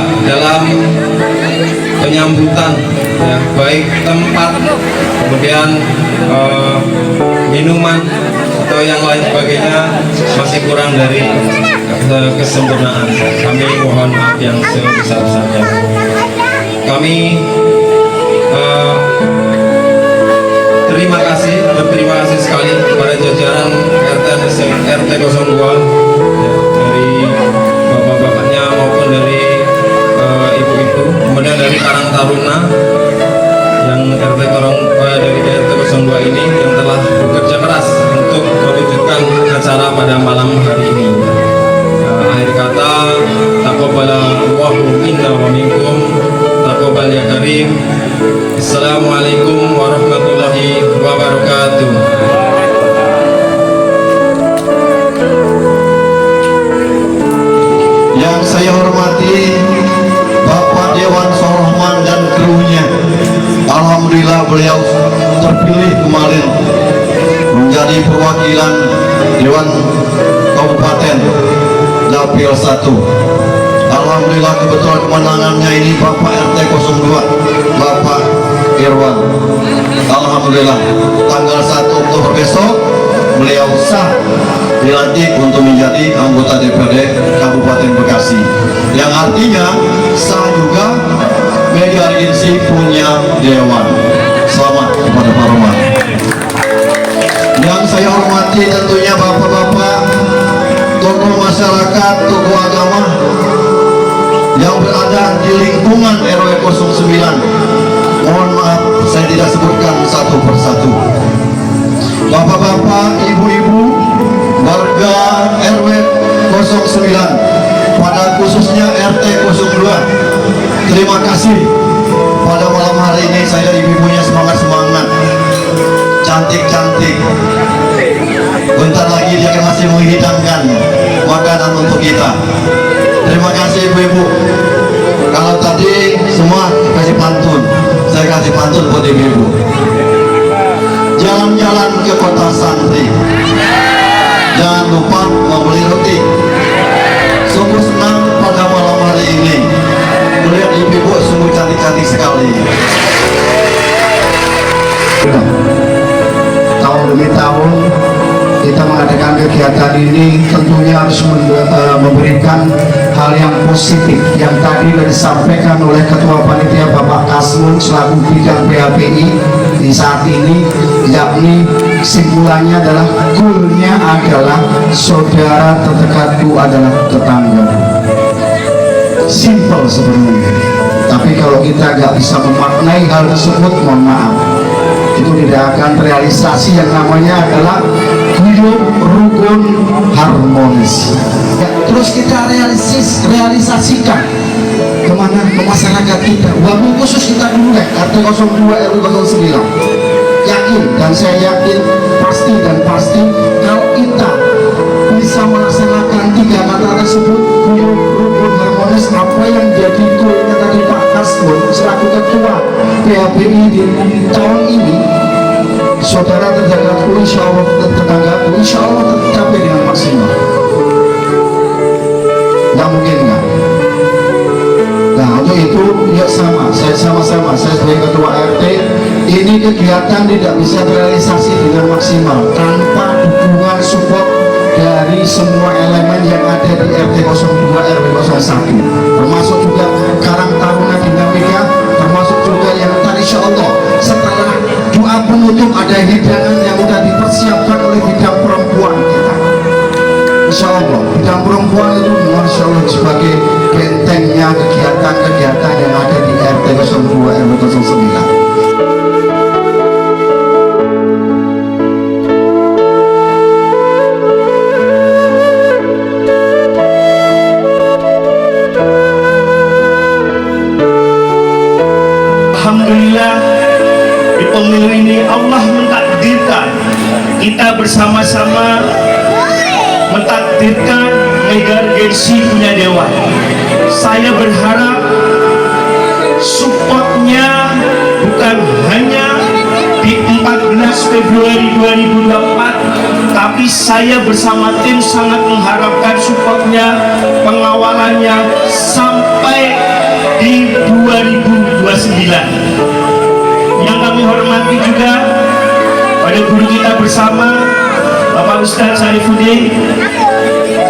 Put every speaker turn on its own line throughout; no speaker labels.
juga dalam penyambutan, ya, baik tempat, kemudian minuman atau yang lain sebagainya masih kurang dari kesempurnaan. Kami mohon maaf yang sebesar-besarnya. Kami berterima kasih sekali kepada jajaran RT 02, ya, dari bapak-bapaknya maupun dari ibu-ibu, kemudian dari Karang Taruna yang dari RT 02 ini yang telah bekerja keras untuk mewujudkan acara pada malam hari ini. Akhir kata, taqabbalallahu minna wa minkum, taqabbal ya karim. Assalamualaikum warahmatullahi wabarakatuh.
Yang saya hormati Bapak Dewan Sorohman dan krunya, alhamdulillah beliau terpilih kemarin menjadi perwakilan Dewan Kabupaten Dapil 1. Alhamdulillah kebetulan kemenangannya ini Bapak RT 02, Bapak Irwan. Alhamdulillah tanggal 1 Oktober besok beliau sah dilantik untuk menjadi anggota DPRD Kabupaten Bekasi, yang artinya sah juga media agensi punya dewan. Selamat kepada Pak Roman. Yang saya hormati tentunya bapak-bapak, tokoh masyarakat, tokoh agama yang berada di lingkungan RW 09. Mohon maaf saya tidak sebutkan satu persatu. Bapak-bapak, ibu-ibu, warga RW 09, pada khususnya RT 02, terima kasih. Pada malam hari ini saya ibu-ibunya semangat-semangat, cantik-cantik. Bentar lagi dia akan masih menghidangkan makanan untuk kita. Terima kasih ibu-ibu. Kalau tadi semua kasih pantun, saya kasih pantun buat ibu-ibu. Jalan-jalan ke kota santri, jangan lupa membeli roti. Sungguh senang pada malam hari ini melihat ibu-ibu sungguh cantik-cantik sekali. Tahun demi tahun kita mengadakan kegiatan ini tentunya harus memberikan hal yang positif yang tadi disampaikan oleh Ketua Panitia Bapak Kasmun selaku bidang PHPI di saat ini, yakni kesimpulannya adalah goalnya adalah saudara terdekatku adalah tetangga. Simple sebenarnya, tapi kalau kita nggak bisa memaknai hal tersebut, mohon maaf, itu tidak akan realisasi yang namanya adalah hidup rukun harmonis. Ya, terus kita realisasikan kemana, ke masyarakat kita, wabil khusus kita dulu deh, RT 02 RW 09. Yakin dan saya yakin pasti kalau kita bisa melaksanakan 3 kata tersebut, hidup rukun harmonis, apa yang jadi goalnya tadi Pak Kasmun selaku ketua PHBI di tahun ini, saudara terdekatku insya Allah, tetanggaku insya Allah tercapai dengan maksimal. Nggak mungkin nggak? Nah untuk itu ya saya sama-sama saya sebagai ketua RT, ini kegiatan tidak bisa terrealisasi dengan maksimal tanpa dukungan support dari semua elemen yang ada di RT 02 RW 01, termasuk juga Karang Taruna Dinamika, termasuk juga yang tadi insya Allah setelah doa penutup ada hidangan yang sudah dipersiapkan oleh bidang perempuan kita. Insya Allah bidang perempuan itu Masya Allah sebagai bentengnya kegiatan-kegiatan yang ada di RT 02 RW 09.
Alhamdulillah di pemilu ini Allah mentakdirkan kita bersama-sama mentakdirkan Mega Agensi punya dewan. Saya berharap supportnya bukan hanya di 14 Februari 2024, tapi saya bersama tim sangat mengharapkan supportnya, pengawalannya sampai di 2029. Yang kami hormati juga pada guru kita bersama, Bapak Ustadz Sarifuddin,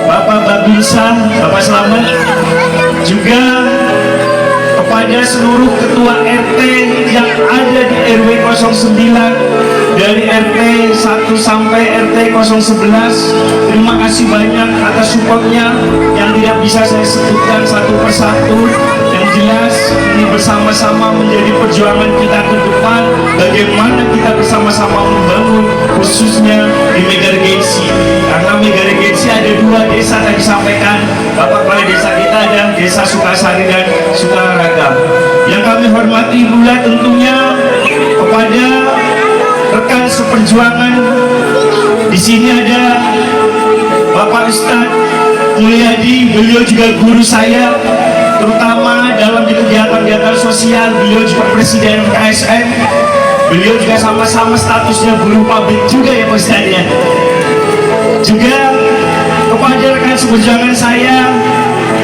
Bapak Babinsa, Bapak Selamat, juga kepada seluruh ketua RT yang ada di RW 09 dari RT 1 sampai RT 011. Terima kasih banyak atas supportnya yang tidak bisa saya sebutkan satu persatu. Yang jelas ini bersama-sama menjadi perjuangan kita ke depan, bagaimana kita bersama-sama membangun khususnya di Mega Regensi. Karena Mega Regensi ada 2 desa tadi disampaikan Bapak Kepala Desa kita, ada Desa Sukasari dan Sukaragam. Yang kami hormati pula tentunya kepada rekan seperjuangan. Di sini ada Bapak Ustadz Mulyadi, beliau juga guru saya, terutama dalam kegiatan-kegiatan sosial. Beliau juga presiden KSM. Beliau juga sama-sama statusnya guru pabrik juga ya Pak Ustadz ya. Juga kepada rekan seperjuangan saya,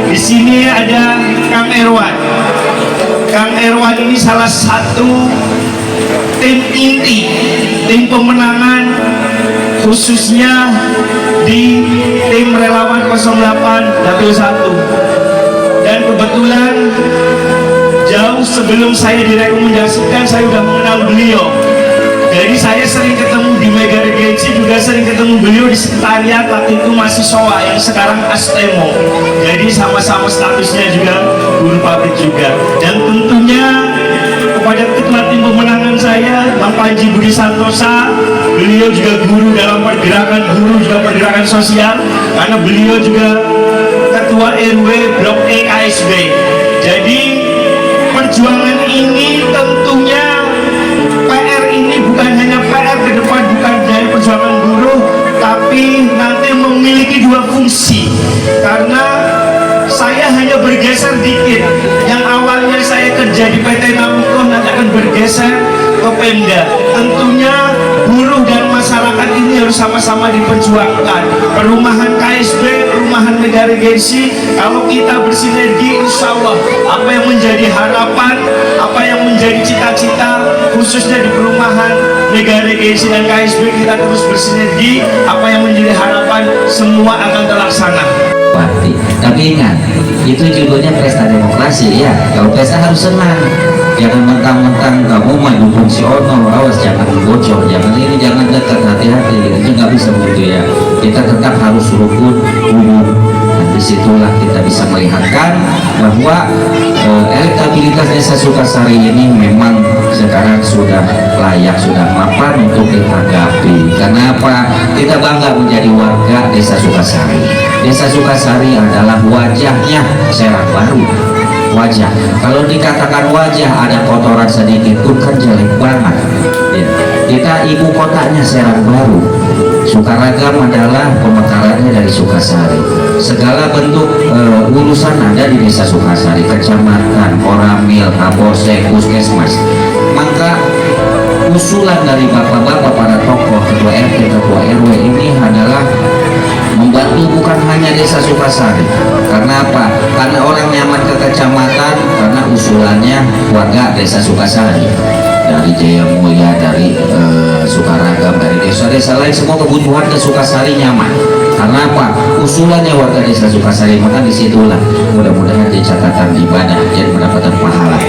di sini ada Kang Erwan. Kang Erwan ini salah satu tim inti, tim pemenangan khususnya di tim relawan 08 Dapil 1. Dan kebetulan jauh sebelum saya direkomendasikan, saya sudah mengenal beliau. Jadi saya sering ketemu di Mega Regensi, juga sering ketemu beliau di sekretariat waktu itu masih SOA yang sekarang Astemo. Jadi sama-sama statusnya juga guru pabrik juga. Dan tentunya kepada ketua tim pemenangan saya, Bang Panji Budi Santosa, beliau juga guru dalam pergerakan guru, juga pergerakan sosial, karena beliau juga ketua RW Blok E KSB. Jadi perjuangan ini tentunya PR ini bukan hanya PR ke depan, bukan dari perjuangan buruh, tapi nanti memiliki 2 fungsi. Karena saya hanya bergeser dikit, yang awalnya saya kerja di PT Namuko nanti akan bergeser ke Pemda. Tentunya buruh dan masyarakat ini harus sama-sama diperjuangkan. Perumahan KSB, perumahan Mega Regensi, kalau kita bersinergi, insya Allah apa yang menjadi harapan, apa yang menjadi cita-cita khususnya di perumahan Mega Regensi dan KSB, kita terus bersinergi, apa yang menjadi harapan semua akan terlaksana.
Tapi ingat, itu judulnya pesta demokrasi ya. Kalau pesta harus senang, jangan mentang-mentang kamu mau dukung si Ono, awas jangan bocor, jangan ini, jangan dekat, hati-hati, itu nggak bisa begitu ya. Kita tetap harus rukun, umum. Dan disitulah kita bisa melihatkan bahwa elektabilitas Desa Sukasari ini memang sekarang sudah layak, sudah mapan untuk ditanggapi. Karena apa? Kita bangga menjadi warga Desa Sukasari. Desa Sukasari adalah wajahnya Serang Baru. Wajah, kalau dikatakan wajah ada kotoran sedikit pun kan jelek banget ya. Kita ibu kotanya Serang Baru. Sukaragam adalah pemekarannya dari Sukasari. Segala bentuk urusan ada di Desa Sukasari, kecamatan, Koramil, Kapolsek, Puskesmas. Maka usulan dari bapak-bapak para tokoh, ketua RT, ketua RW ini adalah membantu bukan hanya Desa Sukasari. Karena apa? Karena orang nyaman ke kecamatan karena usulannya warga Desa Sukasari, dari Jaya Mulia, dari Sukaragam, dari desa-desa lain, semua kebutuhan ke Sukasari nyaman. Karena apa? Usulannya warga Desa Sukasari. Maka disitulah mudah-mudahan di catatan ibadah dan mendapatkan pahala.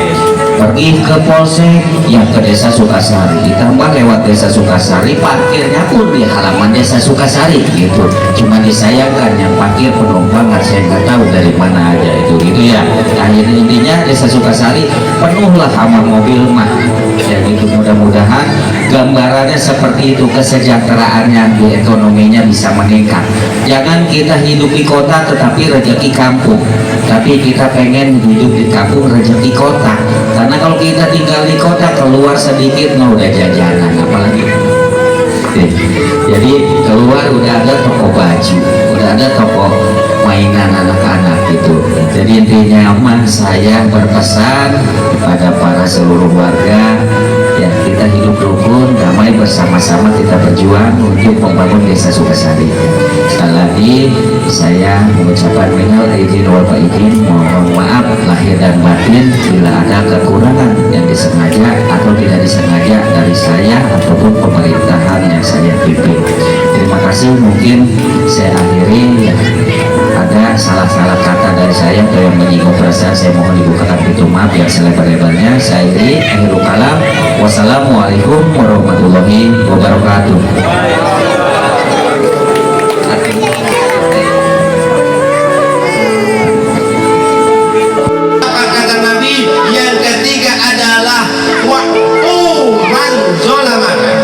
Pergi ke Polsek, ya ke Desa Sukasari, ditambah lewat Desa Sukasari, parkirnya pun di halaman Desa Sukasari gitu. Cuma disayangkan yang parkir penumpang saya nggak tahu dari mana aja itu gitu ya. Akhirnya intinya Desa Sukasari penuhlah sama mobil mah. Ya gitu, mudah-mudahan gambarannya seperti itu, kesejahteraannya di ekonominya bisa meningkat. Jangan kita hidup di kota tetapi rezeki kampung, tapi kita pengen hidup di kampung rezeki kota. Karena kalau kita tinggal di kota, keluar sedikit nggak udah jajanan, apalagi jadi keluar udah ada toko baju, udah ada toko mainan anak-anak gitu. Jadi intinya saya berpesan kepada para seluruh warga, ya kita hidup rukun, membangun damai bersama-sama, kita berjuang untuk membangun desa Sukasari. Sekali lagi saya mengucapkan minal aidin wal faizin, mohon maaf lahir dan batin bila ada kekurangan yang disengaja atau tidak disengaja dari saya ataupun pemerintahan yang saya pimpin. Terima kasih. Mungkin saya akhiri ya, ada salah-salah kata dari saya atau yang menyinggung perasaan, saya mohon dibukakan pintu maaf yang selebar-lebarnya. Saya akhirul kalam. Wassalamualaikum warahmatullahi wabarakatuh.
Apa kata Nabi? Yang ketiga adalah waktu man zolamaka,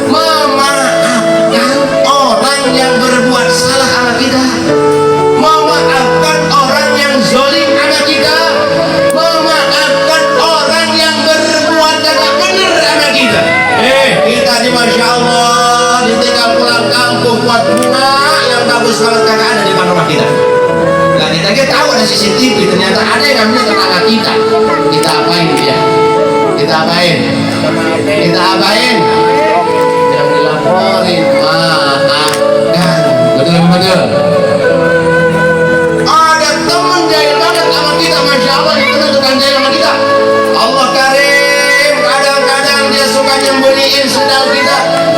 memaafkan orang yang berbuat salah sama kita, memaafkan orang yang zolim sama kita, memaafkan orang yang berbuat tidak benar sama kita. Kita di Masya Allah ditinggal pulang kampung buat bunga yang bagus banget kagak ada di depan rumah kita. Nah, kita tahu ada CCTV, ternyata ada yang ngambil tetangga kita. Kita apain dia? Kita apain? Kita apain? Yang dilaporin, maafkan. Betul. Ada temen jahil banget sama kita, Masya Allah, itu tukang jahil sama kita. Allah karim, kadang-kadang dia suka nyembunyiin sendal kita,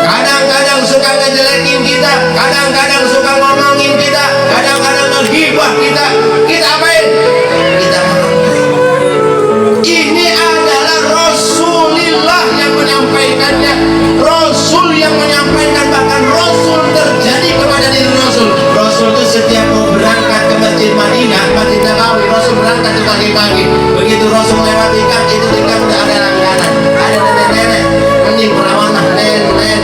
kadang-kadang suka ngejelekin kita, kadang-kadang suka ngomongin kita, kadang-kadang ngegibah kita. Kita apain? Kita ini adalah Rasulullah yang menyampaikannya, Rasul yang menyampaikan, bahkan Rasul terjadi kepada diri Rasul. Rasul itu setiap mau berangkat ke Masjid Madinah, Masjid Nabawi, Rasul berangkat itu pagi-pagi. Begitu Rasul lewati gang, itu di gang udah ada langganan, ada nenek-nenek, mending berawanah nenek.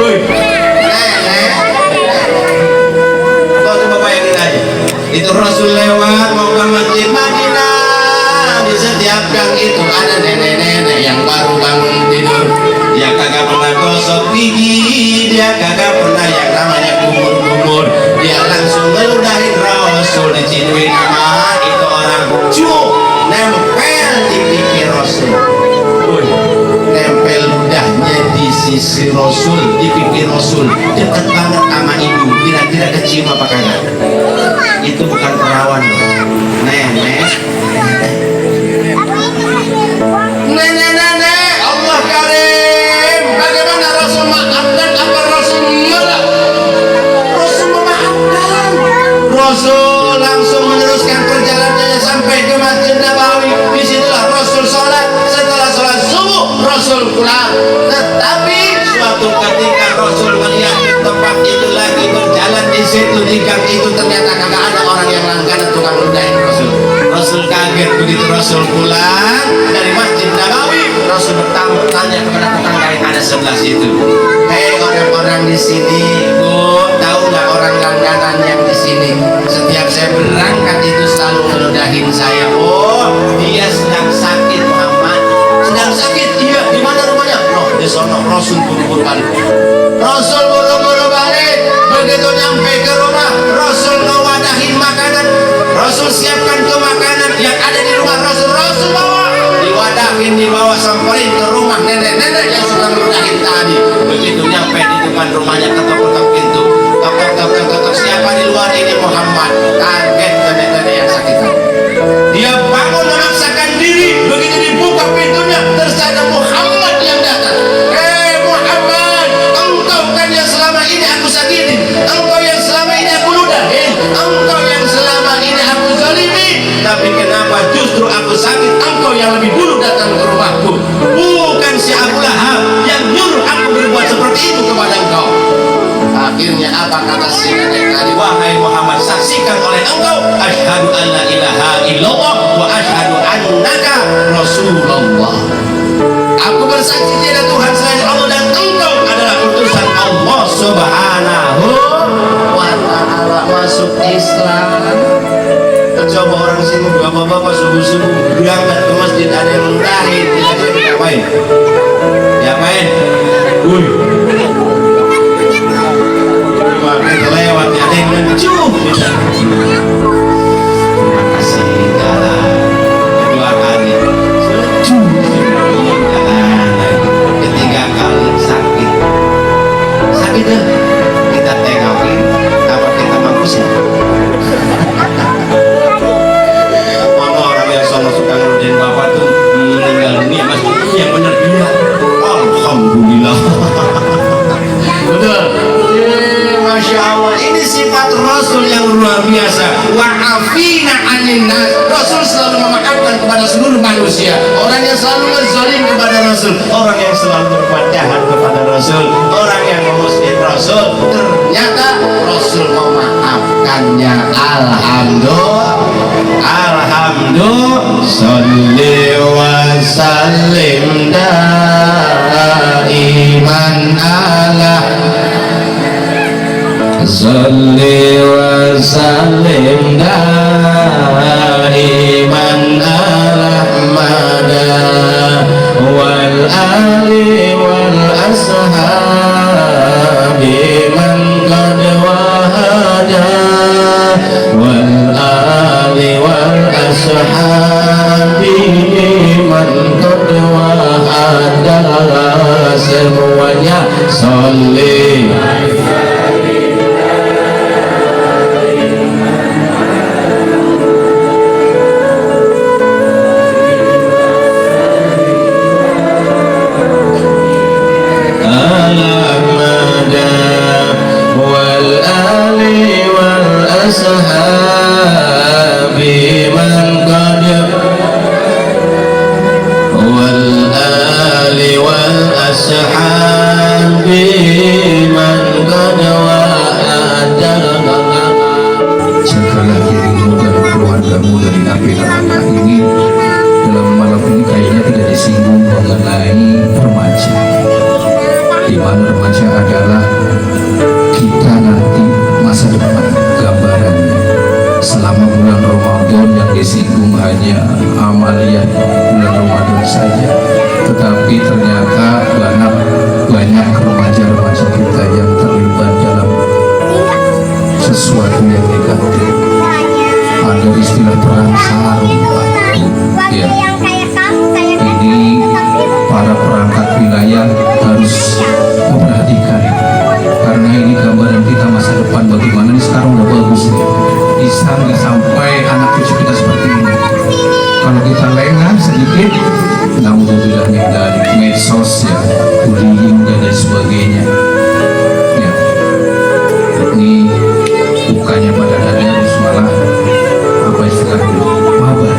Woi, nenek. Kau coba bayangin aja, itu Rasul lewat mau ke Masjid Madinah, di setiap gang itu ada nenek-nenek yang baru bangun tidur. Dia kagak pernah gosok gigi, dia kagak pernah yang namanya kumur-kumur. Dia langsung ngeludahin Rasul, dicintuin sama itu orang cuk, nempel di pipi Rasul. Nempel ludahnya di sisi Rasul, di pipi Rasul, dekat banget sama hidung. Kira-kira kecium apa kagak? Itu bukan perawan loh, nenek. Nenek, Allah karim. Bagaimana Rasul maafkan? Apa Rasul marah? Rasul memaafkan. Rasul langsung meneruskan perjalanannya sampai ke Masjid Nabawi. Disitulah Rasul sholat. Setelah sholat subuh, Rasul pulang. Tetapi suatu ketika Rasul melihat tempat itu lagi berjalan di situ, di gang itu ternyata kagak ada orang yang langganan tukang ludahin Rasul. Rasul kaget. Begitu Rasul pulang dari Masjid Nabawi, Rasul bertanya kepada tetangga yang ada sebelah situ, hei orang-orang di sini, Bu, tahu nggak orang langganan yang di sini? Setiap saya berangkat itu selalu meludahin saya. Oh, dia sedang sakit, Muhammad. Sedang sakit? Iya. Di mana rumahnya? Loh, di sono. Rasul buru-buru balik. Rasul buru-buru balik. Begitu nyampe ke rumah, Rasul ngewadahin makanan. Rasul siapkan tuh makanan yang ada di rumah Rasul. Rasul bawa, diwadahin, dibawa samperin ke rumah nenek-nenek yang sudah meludahin tadi. Begitu nyampe di depan rumahnya, ketok-ketok pintu, ketok-ketok, siapa di luar ini? Muhammad. Kaget nenek-nenek yang sakit. Dia bangun memaksakan diri. Begitu dibuka pintunya, terus ada Muhammad yang datang. Hei Muhammad, engkau kan yang selama ini aku sakiti, engkau yang selama ini aku ludahin, engkau yang selama ini aku zalimi, tapi kenapa justru aku sakit? Engkau yang lebih dulu datang ke rumahku, bukan si Abu Lahab yang nyuruh aku berbuat seperti itu kepada engkau. Akhirnya apa kata si nenek tadi? Wahai Muhammad, saksikan oleh engkau, asyhadu an la ilaha illallah wa asyhadu annaka Rasulullah. Aku bersaksi tiada Tuhan selain Allah dan engkau adalah utusan Allah Subhanahu wa ta'ala. Masuk Islam. Coba orang sini bapak-bapak subuh-subuh berangkat ke masjid, ada yang mendahin, kira-kira diapain? Diapain? Wih, kita lewat, ada yang mencuh. Terima kasih jalan 2 kali. Cuh, jalan lagi. kebaikan kepada seluruh manusia. Orang yang selalu berzalim kepada Rasul, orang yang selalu berbuat jahat kepada Rasul, orang yang memusuhi Rasul, ternyata Rasul memaafkannya. Alhamdulillah, alhamdulillah, salli wa sallim daiman ala salli wa sallim daiman ala mada wal ali wal ashabi man qad wahada wal ali wal ashabi man qad wahada. Semuanya salli ashabi man qad wal ali wal ashabi man qad wa'ada.
Jagalah dirimu dan keluargamu dari api neraka ini. Dalam malam ini kayaknya tidak disinggung mengenai remaja, di mana remaja adalah kita nanti masa depan. Gambarannya selama bulan Ramadan yang disinggung hanya amaliyah bulan Ramadan saja, tetapi ternyata banyak remaja-remaja kita yang terlibat dalam sesuatu yang negatif. Ada istilah perang sarung, ya. Ini para perangkat wilayah harus memperhatikan, karena ini gambaran kita masa depan. Bagaimana nih sekarang udah bagus nih, bisa nggak sampai anak cucu kita seperti ini. Kalau kita lengah sedikit, naudzubillah dari medsos ya, bullying dan lain sebagainya ya. Ini bukannya pada dada harus malah apa istilahnya mabar.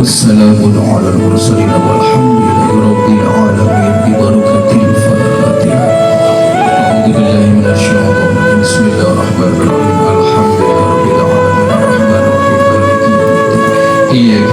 wassalamun ala al-mursalin walhamdulillahi rabbil alamin bi barakatil fatihah. A'udzu billahi minasyaitonir rajim. Bismillahirrahmanirrahim. Alhamdulillahi rabbil alamin arrahmanir rahim maliki yaumiddin. Iyyaka